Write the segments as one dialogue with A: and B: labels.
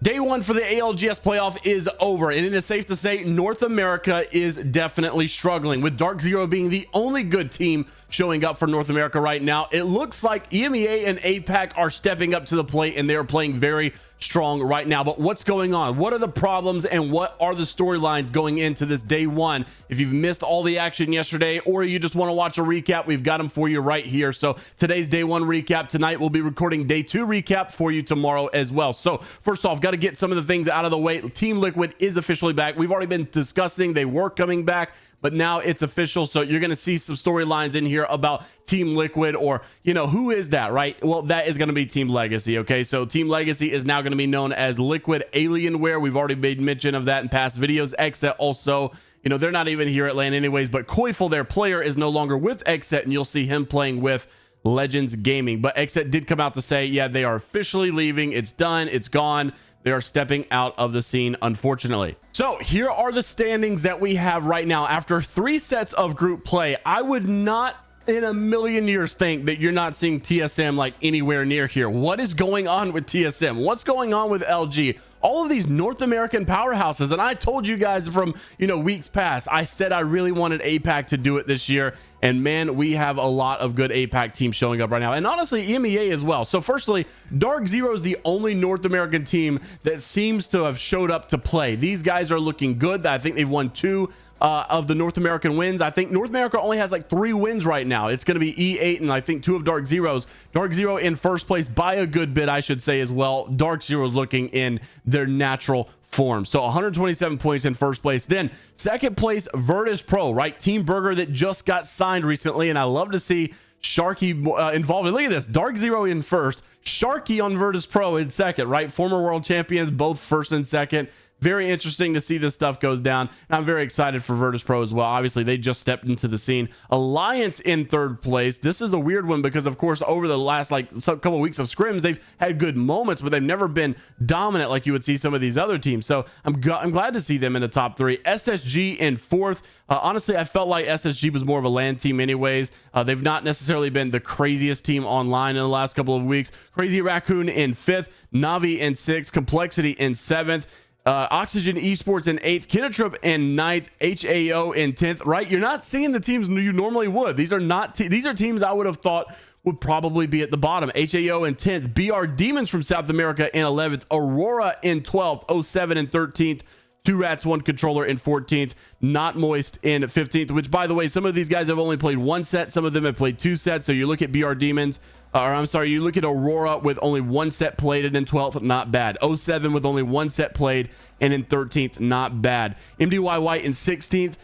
A: Day one for the ALGS playoff is over, and it is safe to say North America is definitely struggling, with Dark Zero being the only good team showing up for North America right now. It looks like EMEA and APAC are stepping up to the plate, and they are playing very strong right now. But what's going on? What are the problems, and what are the storylines going into this day one? If you've missed all the action yesterday, or you just want to watch a recap, we've got them for you right here. So today's day one recap. Tonight we'll be recording day two recap for you tomorrow as well. So first off, got to get some of the things out of the way. Team Liquid is officially back. We've already been discussing they were coming back, but now it's official. So you're going to see some storylines in here about Team Liquid, or, you know, who is that, right? Well, that is going to be Team Legacy. Okay, so Team Legacy is now going to be known as Liquid Alienware. We've already made mention of that in past videos. Xset also, you know, they're not even here at LAN anyways, but Koifel, their player, is no longer with Xset, and you'll see him playing with Legends Gaming. But Xset did come out to say, yeah, they are officially leaving. It's done. It's gone. They are stepping out of the scene, unfortunately. So here are the standings that we have right now. After 3 sets of group play, I would not in a million years think that you're not seeing TSM like anywhere near here. What is going on with TSM? What's going on with LG? All of these North American powerhouses. And I told you guys from, you know, weeks past, I said I really wanted APAC to do it this year. And man, we have a lot of good APAC teams showing up right now, and honestly EMEA as well. So firstly, Dark Zero is the only North American team that seems to have showed up to play. These guys are looking good. I think they've won 2 of the North American wins. I think North America only has like 3 wins right now. It's going to be E8 and I think 2 of Dark Zero's. Dark Zero in first place by a good bit, I should say, as well. Dark Zero's looking in their natural form. So 127 points in first place. Then second place, Virtus Pro, right? Team Burger that just got signed recently, and I love to see Sharky involved. And look at this, Dark Zero in first, Sharky on Virtus Pro in second, right? Former world champions, both first and second. Very interesting to see this stuff goes down. And I'm very excited for Virtus Pro as well. Obviously, they just stepped into the scene. Alliance in third place. This is a weird one because, of course, over the last couple of weeks of scrims, they've had good moments, but they've never been dominant like you would see some of these other teams. So I'm glad to see them in the top 3. SSG in fourth. Honestly, I felt like SSG was more of a LAN team anyways. They've not necessarily been the craziest team online in the last couple of weeks. Crazy Raccoon in 5th. Navi in 6th. Complexity in 7th. Oxygen Esports in 8th, Kinetrup in 9th, HAO in 10th, right? You're not seeing the teams you normally would. These are not these are teams I would have thought would probably be at the bottom. HAO in 10th, BR Demons from South America in 11th, Aurora in 12th, 07 in 13th, 2 Rats 1 Controller in 14th, Not Moist in 15th, which, by the way, some of these guys have only played 1 set, some of them have played 2 sets. So you look at BR Demons, you look at Aurora with only 1 set played and in 12th, not bad. 07 with only 1 set played and in 13th, not bad. MDYY in 16th.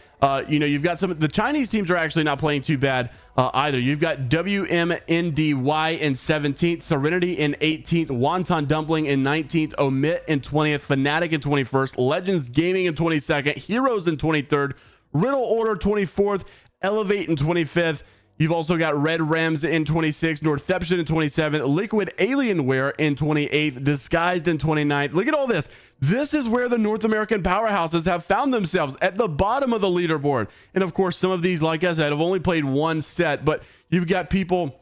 A: You know, you've got some of the Chinese teams are actually not playing too bad either. You've got WMNDY in 17th, Serenity in 18th, Wonton Dumpling in 19th, Omit in 20th, Fnatic in 21st, Legends Gaming in 22nd, Heroes in 23rd, Riddle Order 24th, Elevate in 25th. You've also got Red Rams in 26th, Northception in 27th, Liquid Alienware in 28th, Disguised in 29th. Look at all this. This is where the North American powerhouses have found themselves, at the bottom of the leaderboard. And of course, some of these, like I said, have only played 1 set, but you've got people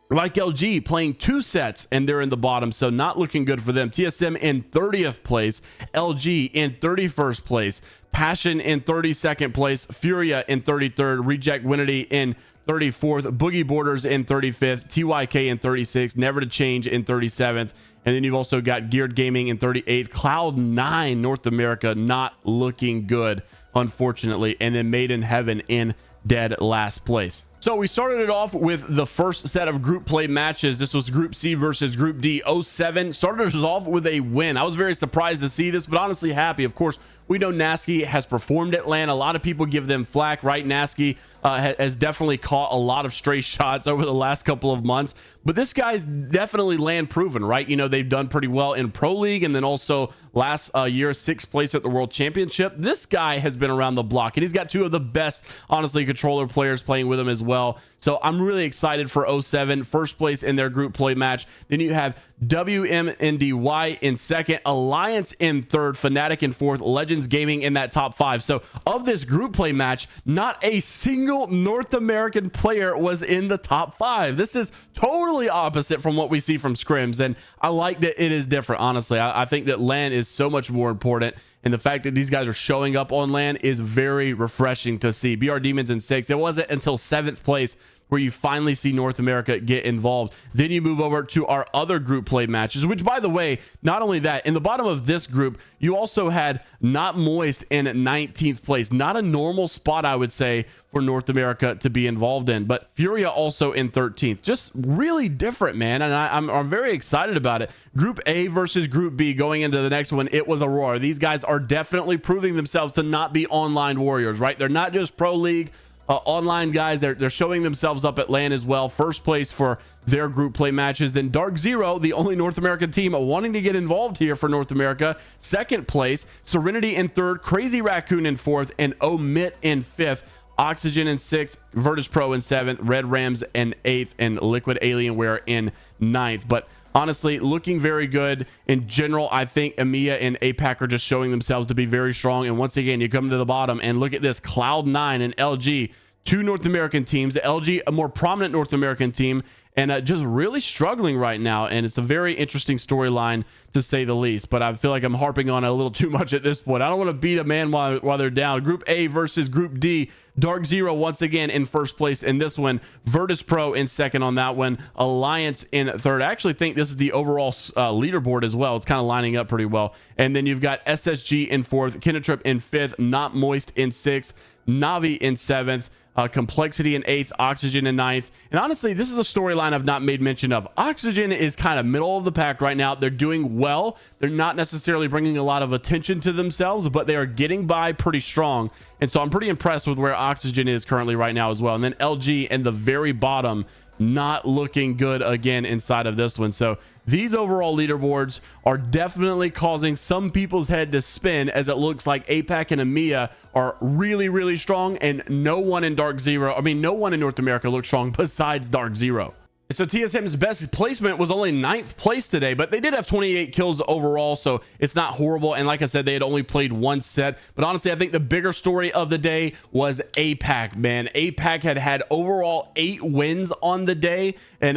A: like LG playing 2 sets and they're in the bottom, so not looking good for them. TSM in 30th place, LG in 31st place, Passion in 32nd place, Furia in 33rd, Reject Winity in 34th, Boogie Borders in 35th, TYK in 36th, Never to Change in 37th, and then you've also got Geared Gaming in 38th. Cloud9 North America not looking good, unfortunately, and then Made in Heaven in dead last place. So we started it off with the first set of group play matches. This was Group C versus Group D. 07 started us off with a win. I was very surprised to see this, but honestly happy. Of course, we know Nasky has performed at LAN. A lot of people give them flack, right? Nasky has definitely caught a lot of stray shots over the last couple of months, but this guy's definitely LAN proven, right? You know, they've done pretty well in Pro League, and then also last year, 6th place at the World Championship. This guy has been around the block, and he's got 2 of the best, honestly, controller players playing with him as well. So I'm really excited for 07, first place in their group play match. Then you have WMNDY in second, Alliance in third, Fnatic in fourth, Legends Gaming in that top 5. So of this group play match, not a single North American player was in the top 5. This is totally opposite from what we see from scrims, and I like that it is different. Honestly, I think that LAN is so much more important, and the fact that these guys are showing up on LAN is very refreshing to see. BR Demons in 6th. It wasn't until 7th place where you finally see North America get involved. Then you move over to our other group play matches, which, by the way, not only that, in the bottom of this group, you also had Not Moist in 19th place. Not a normal spot, I would say, for North America to be involved in, but Furia also in 13th. Just really different, man, and I'm very excited about it. Group A versus Group B going into the next one, it was Aurora. These guys are definitely proving themselves to not be online warriors, right? They're not just Pro League online guys. They're showing themselves up at LAN as well. First place for their group play matches. Then Dark Zero, the only North American team wanting to get involved here for North America, second place. Serenity in third, Crazy Raccoon in fourth, and Omit in fifth. Oxygen in 6th, Virtus Pro in 7th, Red Rams in 8th, and Liquid Alienware in 9th. But honestly, looking very good in general. I think EMEA and APAC are just showing themselves to be very strong. And once again, you come to the bottom and look at this: Cloud9 and LG, 2 North American teams. LG, a more prominent North American team, and just really struggling right now. And it's a very interesting storyline, to say the least. But I feel like I'm harping on it a little too much at this point. I don't want to beat a man while they're down. Group A versus Group D. Dark Zero once again in first place in this one. Virtus Pro in second on that one. Alliance in third. I actually think this is the overall leaderboard as well. It's kind of lining up pretty well. And then you've got SSG in fourth, Kinnetrip in fifth, Not Moist in sixth, Navi in seventh, Complexity in 8th, Oxygen in 9th. And honestly, this is a storyline I've not made mention of. Oxygen is kind of middle of the pack right now. They're doing well. They're not necessarily bringing a lot of attention to themselves, but they are getting by pretty strong. And so I'm pretty impressed with where Oxygen is currently right now as well. And then LG in the very bottom, not looking good again inside of this one. So these overall leaderboards are definitely causing some people's head to spin, as it looks like APAC and EMEA are really strong, and no one in no one in North America looks strong besides Dark Zero. So TSM's best placement was only 9th place today, but they did have 28 kills overall, so it's not horrible. And like I said, they had only played one set. But honestly, I think the bigger story of the day was APAC, man. APAC had overall 8 wins on the day. And,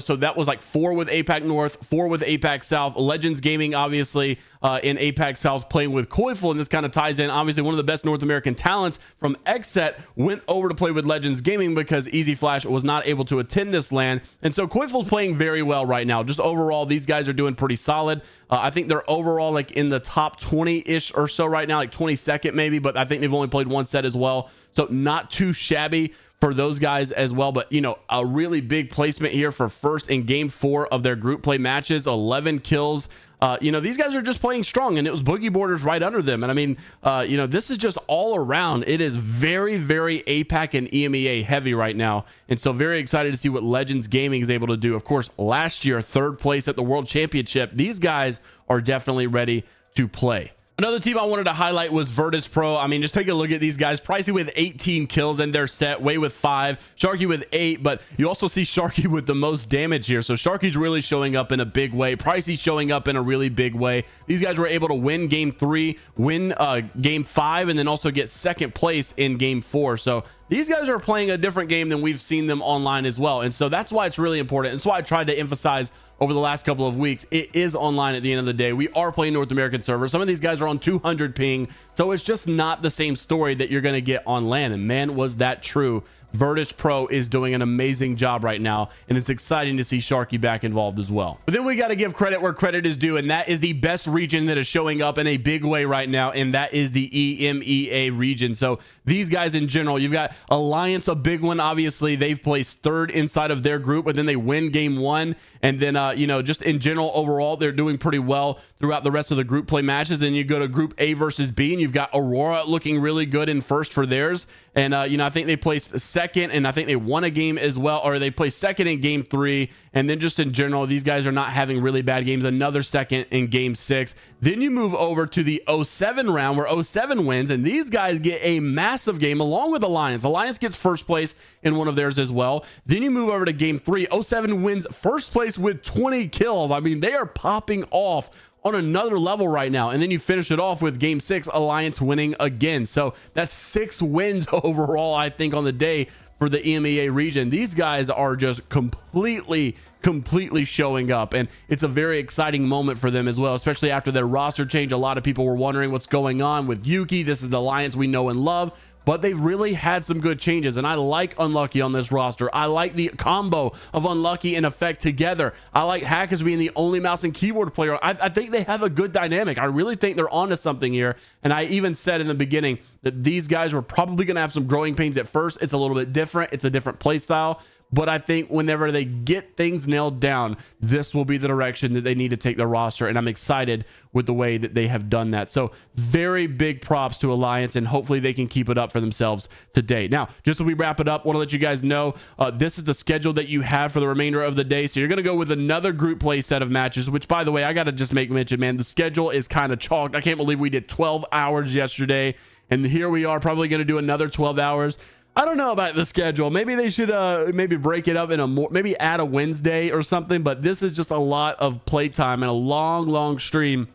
A: so that was like 4 with APAC North, 4 with APAC South. Legends Gaming, obviously, in APAC South, playing with Koifel, and this kind of ties in. Obviously, one of the best North American talents from XSET went over to play with Legends Gaming because Easy Flash was not able to attend this LAN. And so Koifel's playing very well right now. Just overall, these guys are doing pretty solid. I think they're overall like in the top 20-ish or so right now, like 22nd maybe, but I think they've only played one set as well. So not too shabby for those guys as well. But, a really big placement here for first in game 4 of their group play matches, 11 kills. These guys are just playing strong, and it was Boogie Borders right under them. And I mean, this is just all around. It is very APAC and EMEA heavy right now. And so very excited to see what Legends Gaming is able to do. Of course, last year, 3rd place at the World Championship. These guys are definitely ready to play. Another team I wanted to highlight was Virtus Pro. I mean, just take a look at these guys. Pricey with 18 kills in their set, Way with 5, Sharky with 8, but you also see Sharky with the most damage here. So Sharky's really showing up in a big way. Pricey showing up in a really big way. These guys were able to win game 3, win game 5, and then also get 2nd place in game 4. So these guys are playing a different game than we've seen them online as well. And so that's why it's really important. And so I tried to emphasize over the last couple of weeks, it is online at the end of the day. We are playing North American servers. Some of these guys are on 200 ping. So it's just not the same story that you're going to get on LAN. And man, was that true. Virtus Pro is doing an amazing job right now, and it's exciting to see Sharky back involved as well. But then we got to give credit where credit is due, and that is the best region that is showing up in a big way right now, and that is the EMEA region. So these guys in general, you've got Alliance, a big one. Obviously, they've placed 3rd inside of their group, but then they win game 1, and then just in general overall, they're doing pretty well throughout the rest of the group play matches. Then you go to Group A versus B, and you've got Aurora looking really good in first for theirs, and I think they placed 2nd second, and I think they won a game as well, or they placed second in game 3. And then just in general, these guys are not having really bad games. Another second in game 6. Then you move over to the 07 round where 07 wins, and these guys get a massive game along with Alliance. Alliance gets first place in one of theirs as well. Then you move over to game 3. 07 wins first place with 20 kills. I mean, they are popping off on another level right now. And then you finish it off with game 6, Alliance winning again. So that's 6 wins overall, I think, on the day for the EMEA region. These guys are just completely showing up, and it's a very exciting moment for them as well, especially after their roster change. A lot of people were wondering what's going on with Yuki. This is the Alliance we know and love, but they've really had some good changes, and I like Unlucky on this roster. I like the combo of Unlucky and Effect together. I like Hack as being the only mouse and keyboard player. I think they have a good dynamic. I really think they're onto something here, and I even said in the beginning that these guys were probably going to have some growing pains at first. It's a little bit different. It's a different play style. But I think whenever they get things nailed down, this will be the direction that they need to take their roster. And I'm excited with the way that they have done that. So very big props to Alliance, and hopefully they can keep it up for themselves today. Now, just as we wrap it up, want to let you guys know this is the schedule that you have for the remainder of the day. So you're going to go with another group play set of matches, which, by the way, I got to just make mention, man, the schedule is kind of chalked. I can't believe we did 12 hours yesterday, and here we are probably going to do another 12 hours. I don't know about the schedule. Maybe they should maybe break it up in maybe add a Wednesday or something, but this is just a lot of playtime and a long stream,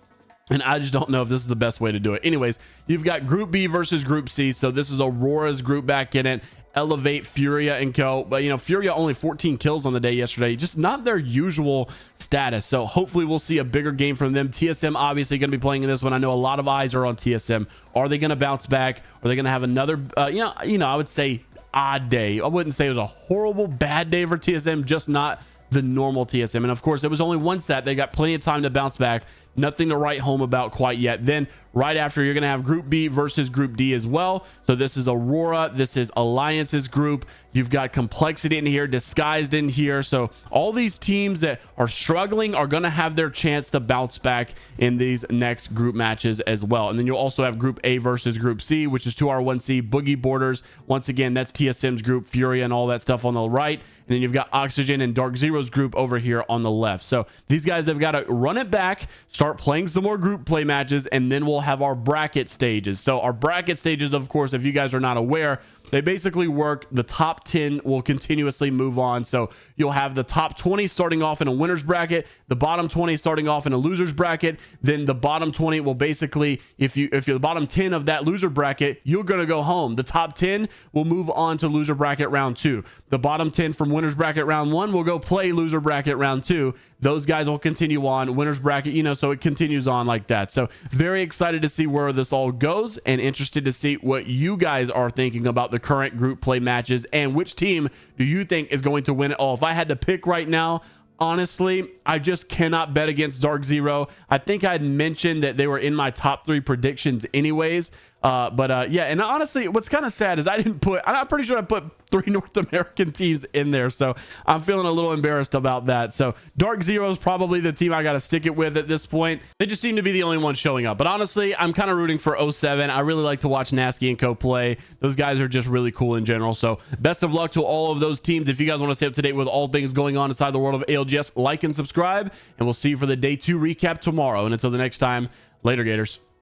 A: and I just don't know if this is the best way to do it. Anyways, you've got Group B versus Group C, so this is Aurora's group back in it. Elevate, Furia, and co. But, you know, Furia only 14 kills on the day yesterday. Just not their usual status. So hopefully we'll see a bigger game from them. TSM obviously going to be playing in this one. I know a lot of eyes are on TSM. Are they going to bounce back? Are they going to have another, you know, I would say odd day. I wouldn't say it was a horrible, bad day for TSM, just not the normal TSM. And of course, it was only one set. They got plenty of time to bounce back. Nothing to write home about quite yet. Then right after, you're going to have Group B versus Group D as well. So this is Aurora. This is Alliance's group. You've got Complexity in here, Disguised in here. So all these teams that are struggling are going to have their chance to bounce back in these next group matches as well. And then you'll also have Group A versus Group C, which is 2R1C, Boogie Borders. Once again, that's TSM's group, Furia and all that stuff on the right. And then you've got Oxygen and Dark Zero's group over here on the left. So these guys have got to run it back, start playing some more group play matches, and then we'll have our bracket stages. So our bracket stages, of course, if you guys are not aware, they basically work. The top 10 will continuously move on. So you'll have the top 20 starting off in a winner's bracket, the bottom 20 starting off in a loser's bracket. Then the bottom 20 will basically, if you're the bottom 10 of that loser bracket, you're going to go home. The top 10 will move on to loser bracket round 2. The bottom 10 from winner's bracket round 1 will go play loser bracket round 2. Those guys will continue on winner's bracket, you know, so it continues on like that. So very excited to see where this all goes, and interested to see what you guys are thinking about the current group play matches, and which team do you think is going to win it all. If I had to pick right now, honestly, I just cannot bet against Dark Zero. I think I'd mentioned that they were in my top 3 predictions anyways. Yeah, and honestly, what's kind of sad is I'm pretty sure I put 3 North American teams in there, so I'm feeling a little embarrassed about that. So Dark Zero is probably the team I got to stick it with at this point. They just seem to be the only one showing up, but honestly, I'm kind of rooting for 07. I really like to watch Nasky and Co play. Those guys are just really cool in general. So best of luck to all of those teams. If you guys want to stay up to date with all things going on inside the world of ALGS, like and subscribe, and we'll see you for the day 2 recap tomorrow. And until the next time, later, Gators.